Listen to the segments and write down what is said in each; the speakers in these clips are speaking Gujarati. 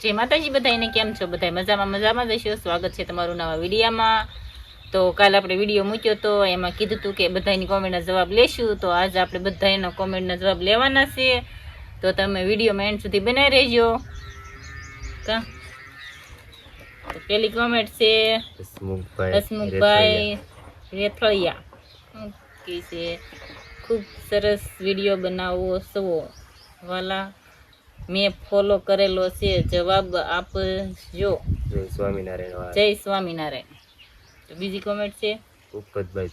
જય માતાજી બધાને, કેમ છો? બધા મજામાં જશો. સ્વાગત છે તમારું નવા વિડીયામાં. તો કાલે આપણે વિડીયો મૂક્યો તો એમાં કીધું હતું કે બધાની કોમેન્ટના જવાબ લેશું. તો આજે આપણે બધાના કોમેન્ટના જવાબ લેવાના છે. તો તમે વિડીયોમાં એન્ડ સુધી બનાવી રહેજો. કા તો પેલી કોમેન્ટ છે હસમુખભાઈ રેથળિયા. કે છે ખૂબ સરસ વિડીયો બનાવો છો વાલા, મેં ફોલો કરેલો છે, જવાબ આપજો. જય સ્વામિનારાયણ. જય સ્વામિનારાયણ. તો બીજી કોમેન્ટ છે ભૂપતભાઈ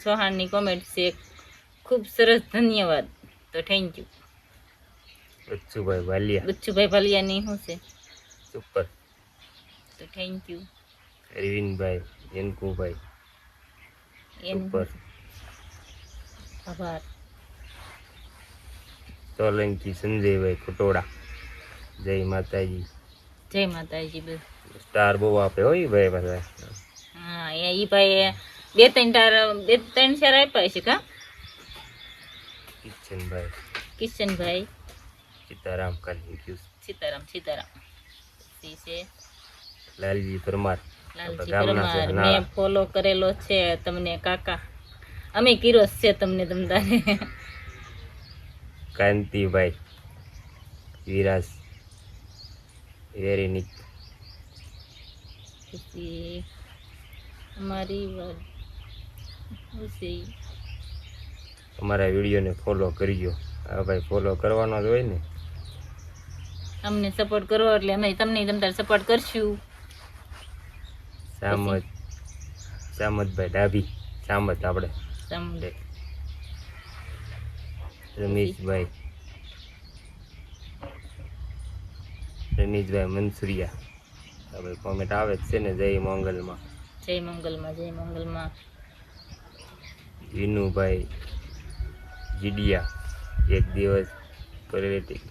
ચૌહાણની કોમેન્ટ છે, ખૂબ સરસ, ધન્યવાદ. તો થેન્ક યુ. બચ્ચુભાઈ ભાલિયાની શું છે? સુપર. તો થેન્ક યુ. અરવિંદભાઈ યનકુભાઈ સુપર, આભાર. સોલંકી સંજયભાઈ ખટોડા, જય માતાજી. જય માતાજી. સ્ટાર બહુ આપે હોય ભાઈ પાસે. હા, એ ભાઈ બે ત્રણ શેર આપ્યા છે. કા કિશનભાઈ સીતારામ સીતારામ છે. લાલજી પરમાર મેં ફોલો કરેલો છે તમને કાકા, અમે કીરો છે તમને તમતારે. કાંતિભાઈ વિરાજ વેરી નિક. પછી અમારી વાત અમારા વિડીયોને ફોલો કરજો. હા ભાઈ, ફોલો કરવાનો જ હોય ને. અમને સપોર્ટ કરો એટલે અમે તમને તમતારે સપોર્ટ કરશું. સામતભાઈ ડાભી, સામત આપણે સામત. રમીશભાઈ મનસુરિયા, હવે કોમેન્ટ આવે જ છે ને. જય મંગલમાં. વિનુભાઈ જીડિયા, એક દિવસ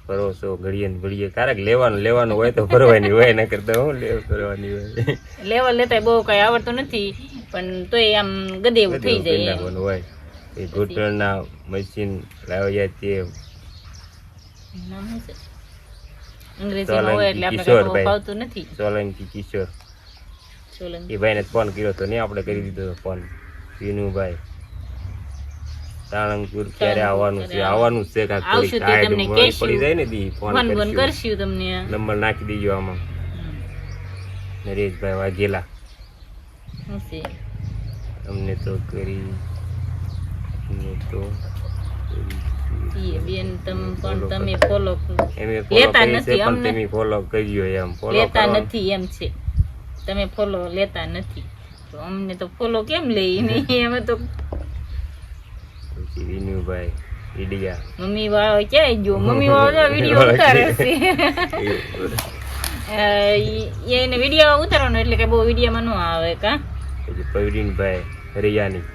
કરો છો ઘડીએ ને ઘડીએ. ક્યારેક લેવાનું હોય તો ભરવાની હોય, ન કરતા હું કરવાની હોય. લેવા લેતા બહુ કઈ આવડતું નથી, પણ તોય આમ ગદે એવું થઈ જાય હોય. એ ઘૂંટણના મશીન લાવ્યા તે સોલંકી કિશોર, એ ભાઈને ફોન કર્યો તો નહીં, આપણે કરી દીધો ફોન. વિનુભાઈ સાળંગપુર ક્યારે આવવાનું છે? આવવાનું છે. પડી જાય ને ફોન કરશું તમને. નંબર નાખી દીજો આમાં. નરેશભાઈ વાઘેલા, અમને તો કરી બેન તમે ફોલો લેતા નથી, તમે ફોલો કરજો એમ. લેતા નથી એમ છે, તમે ફોલો લેતા નથી તો અમને તો ફોલો કેમ લઈ નહીં અમે તો. વિનુભાઈ ઈડિયા, મમ્મી વાળો ક્યાંય ગયો? મમ્મી વાળો વિડીયો ઉતારે છે. એને વિડીયો ઉતારવાનો એટલે કે બહુ વિડીયોમાં ન આવે. કા પછી પ્રવીણભાઈ હરિયાની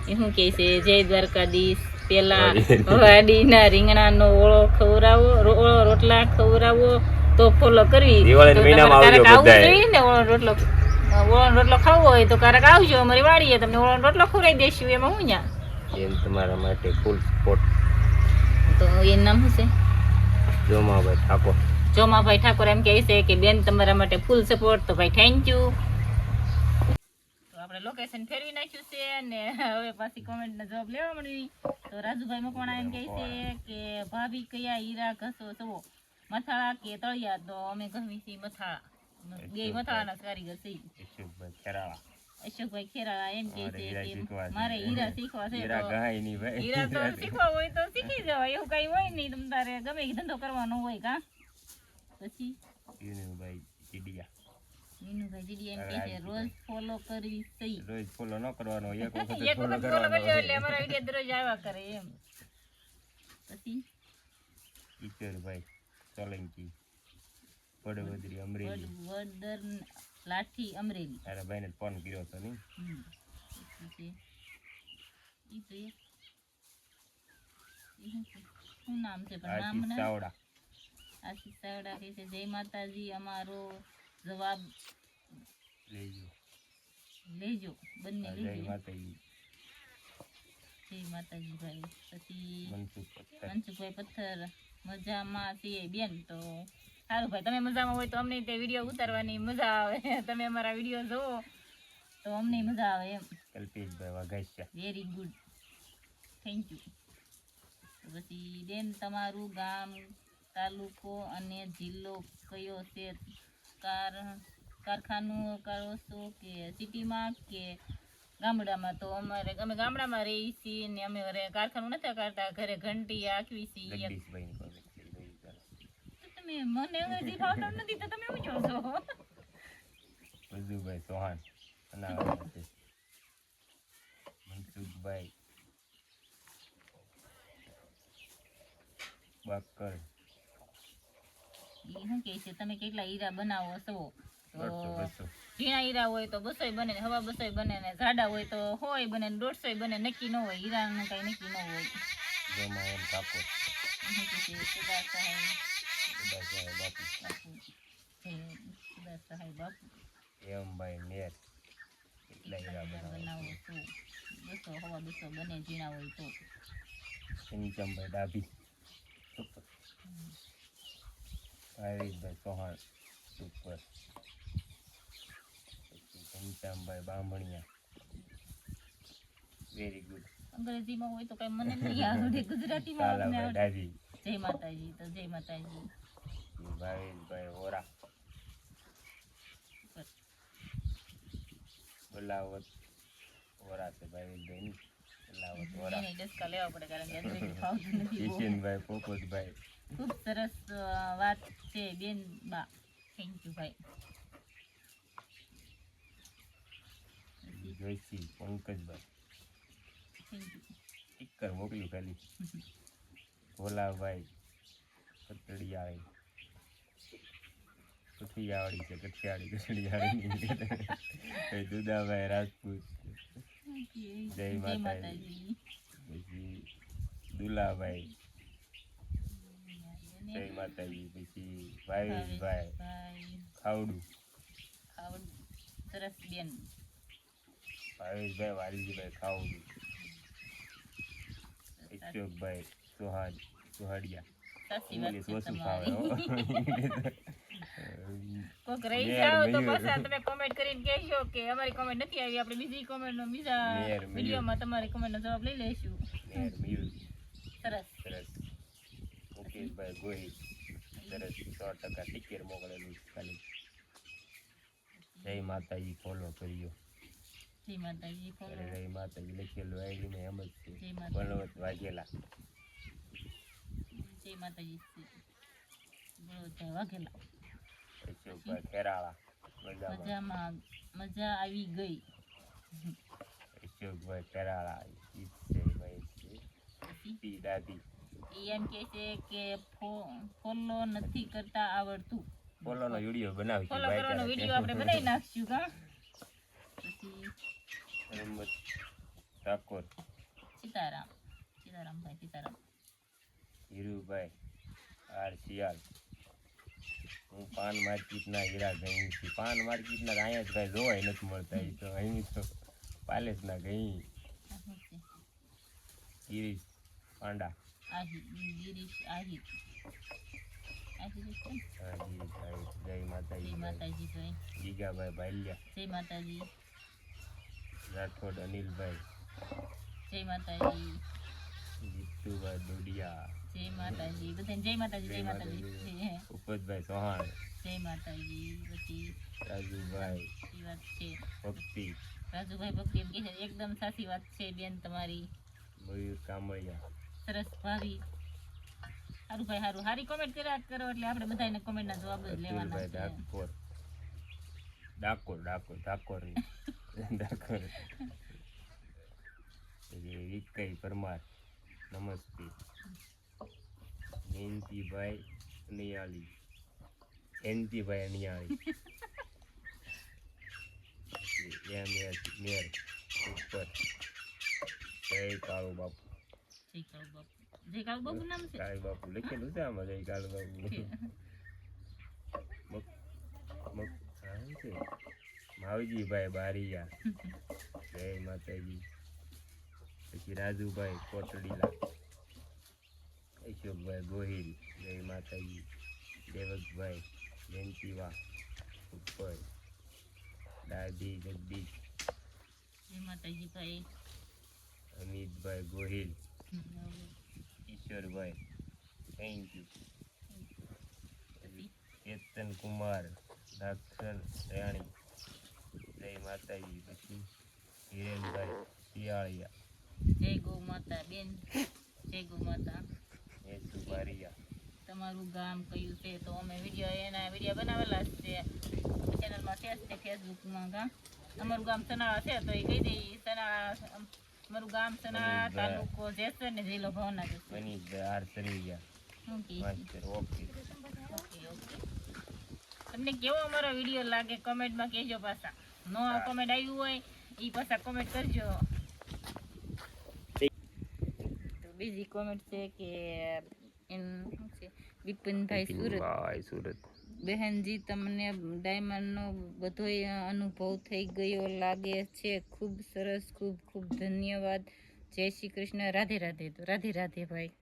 એ શું કહે છે? જય દ્વારકાધીશ. પેલા વાડીના રીંગણાનો ઓળો ખવડાવો, રોટલા ખવડાવો તો ફોલો કરવી. આવું જોઈએ ને. ઓળો રોટલો ખાવો હોય તો ક્યારેક આવજો અમારી વાડીએ, તમને ઓળો રોટલો ખવડાવી દઈશું. એમાં હું ન્યા એમ તમારા માટે ફૂલ સપોર્ટ. તો એનું નામ શું છે? જોમાભાઈ ઠાકોર એમ કહે છે કે બેન તમારા માટે ફૂલ સપોર્ટ. તો ભાઈ થેન્ક યુ. તો આપણે લોકેશન ફેરવી નાખ્યું છે ને હવે પાછી કોમેન્ટના જવાબ લેવા મળી. તો રાજુભાઈ મકવાણા એમ કહે છે કે ભાભી કયા હીરા ઘસો છો, મથાળા કે તળિયા? તો અમે ઘસી છીએ મથાળા. બે મથાળાના કારીગર છે. અશોકભાઈ ખેરાળા એમ કહે છે કે મારે હીરા શીખવા છે. હીરા તો શીખવા હોય તો શીખી જવાય, એવું કઈ હોય નહીં. તમ તારે ગમે એ ધંધો કરવાનો હોય. કા પછી વિનુભાઈ જીડિયા એમ કહે છે રોજ ફોલો કરવી સહી. રોજ ફોલો ન કરવાનો, એક વખત ફોલો કરવાનો એટલે અમારા વિડિયો દરરોજ આવ્યા કરે એમ. પછી કિશોરભાઈ સોલંકી વડોદરી અમરેલી, વડોદર લાઠી અમરેલી. અરે ભાઈને ફોન કર્યો હતો ને. શું નામ છે? પણ નામ ના. આશીષ ચાવડા કહે છે જય માતાજી, અમારો જવાબ લેજો બંને લેજો. જય માતાજી ભાઈ. પછી મનસુખભાઈ પથ્થર, મજામાં છીએ બેન. તો સારું ભાઈ, તમે મજામાં હોય તો અમને તે વિડીયો ઉતારવાની મજા આવે. તમે અમારા વિડીયો જોવો તો અમને મજા આવે એમ. Kalpeshbhai વાઘાસિયા, very good, thank you. પછી બેન તમારું ગામ, તાલુકો અને જિલ્લો કયો છે? કારખાનું કરો છો કે સિટીમાં કે ગામડામાં? તો અમે ગામડામાં રહીએ છીએ ને અમે કારખાનું નથી કરતા, ઘરે ઘંટી આખવી છીએ. તમે મને અંગ્રેજી ફાવતું નથી તો તમે શું કહો છો? મજુભાઈ ચૌહાણ, મનસુખભાઈ બાકર, શું કહે છે તમે કેટલા હીરા બનાવો છો? તો ઝીણા હીરા હોય તો 200 બને ને 250 બને ને જાડા હોય તો 100 બને ને 150 બને, નક્કી ન હોય, હીરાનું કઈ નક્કી ન હોય. જમાયન ઠાકોર, એમભાઈ મેર, કેટલા હીરા બનાવો છો? 200 બને ઝીણા હોય તો. શનિચમભાઈ ડાભી, ભાવેશભાઈ ચૌહાણ સુપર, ઘનશ્યામભાઈ બામણિયા, વેરી ગુડ. અંગ્રેજીમાં હોય તો કઈ મને નહીં આવડે, ગુજરાતીમાં અમને આવડે. જય માતાજી. તો જય માતાજી. ભાવેશભાઈ ઓરા, બલાવત ઓરા છે ભાવેશભાઈ ની, બલાવત ઓરા. એને ડસકા લેવા પડે કારણ કે અંગ્રેજી ફાવતું નથી. કિશનભાઈ પોપટભાઈ, ખૂબ સરસ વાત છે બેન બા, થેન્ક યુ ભાઈ. જોઈસી પંકજભાઈ, થેન્ક યુ. સ્ટીકર મોકલ્યું ખાલી. ભોલાભાઈ કટડિયાળી, કઠિયાવાડી છે, કઠિયાવાડી. દુદાભાઈ રાજપૂત, જય માતાજી. પછી દુલાભાઈ, જય માતાજી. પછી ભાવેશભાઈ ખાવડું, સરસ બેન. ભાવેશભાઈ વાલજીભાઈ ખાવડું. ઈશ્વરભાઈ સુહાડિયા, સાચી વાત છે ઓછું તમારી. ફાવે. કોક રહી જાવ તો પાછા તમે કોમેન્ટ કરીને કહેશો કે અમારી કોમેન્ટ નથી આવી, આપણે બીજી કોમેન્ટ નો બીજા વિડીયોમાં તમારી કોમેન્ટ નો જવાબ લઈ લઈશું. સરસ સરસ. મુકેશભાઈ ગોહિલ, સરસ. 100% ટીકેર મોકલેલું ખાલી. જય માતાજી ફોલો કર્યો. જય માતાજી ફોલો. જય માતાજી લખેલું આઈડી ને એમ જ છે. જય માતાજી. બળવંત વાઘેલા, જય માતાજી. બળવંત વાઘેલા. અશોકભાઈ ખેરાળા, મજામાં, મજા આવી ગઈ. અશોકભાઈ ખેરાળા, ઈચ્છે દાદી. એમ કે છે કે ફોલો નથી કરતા આવડતું. ફોલો નો વિડીયો બનાવી, ફોલો કરવાનો વિડીયો આપણે બનાવી નાખશું. કા પછી રમત ઠાકોર, સીતારામભાઈ સીતારામ. હીરુભાઈ આર શિયાળ, હું પાન માર્કેટના હીરા ગઈ છું. પાન માર્કેટના અહીંયા જ ભાઈ જોવાય નથી મળતા, એ તો અહીં તો પાલેસના ગઈ. ગિરીશ પાંડા, ગિરીશ આહિર. જય માતાજી. જય માતાજી ભાઈ. ગીગાભાઈ ભાલિયા, જય માતાજી. રાઠોડ અનિલભાઈ, જય માતાજી. જીતુભાઈ દોડિયા, જય માતાજી. બધાને જય માતાજી. જય માતાજી. ઉપતભાઈ ચૌહાણ, જય માતાજી. પછી રાજુભાઈ સાચી વાત છે. ભક્તિ, રાજુભાઈ ભક્તિ એમ કે છે, એકદમ સાચી વાત છે બેન તમારી. મયુર કામળિયા, સરસ ભાવી. સારું ભાઈ સારું, સારી કોમેન્ટ કર્યા કરો એટલે આપણે બધાને કોમેન્ટના જવાબ જ લેવાના છે. ડાકોર ડાકોર ડાકોર ડાકોર ડાકોર. વિકઈ પરમાર, નમસ્તે. જયંતિભાઈ નિયાળી, જયંતિભાઈ નિયાળી. મેર ઉપર, જય કાળુ બાપુ. જય કાળુ બાપુ. જય કાળુ બાપુ નામ છે? કાળુ બાપુ લખેલું છે આમાં, જય કાળુ બાપુ. માવજીભાઈ બારિયા, જય માતાજી. પછી રાજુભાઈ કોટડીલા, અશોકભાઈ ગોહિલ, જય માતાજી. સેવકભાઈ જયંતિવા ઉપર દાદી જગદીશ જય માતાજી ભાઈ. Amitbhai Gohil Ishwarbhai thank you. કેતન કુમાર દાક્ષર રાણી જય માતાજી. પછી હિરેનભાઈ શિયાળિયા જય ગૌ માતા બેન. જય ગૌ માતા. યેસુ બારિયા. તમારું ગામ કયું છે? તો અમે એના વિડીયો બનાવેલા જ છે ચેનલમાં છે જ ફેસબુકમાં. અમારું ગામ સનાળા છે તો એ કહી દઈએ. સનાળા અમારું ગામ સનાળા, તાલુકો જેસર ને જિલ્લો ભાવનગર. મનીષભાઈ આર સરવૈયા. શું કહે? ઓકે. ઓકે. તમને કેવો અમારો વિડીયો લાગે કમેન્ટમાં કહેજો. પાછા નો કમેન્ટ આવ્યું હોય એ પાછા કમેન્ટ કરજો. તો બીજી કોમેન્ટ છે કે એનું શું છે, બિપિનભાઈ સુરત. બહેનજી તમને ડાયમંડનો બધોય અનુભવ થઈ ગયો લાગે છે. ખૂબ સરસ, ખૂબ ખૂબ ધન્યવાદ. જય શ્રી કૃષ્ણ. રાધે રાધે. તો રાધે રાધે ભાઈ.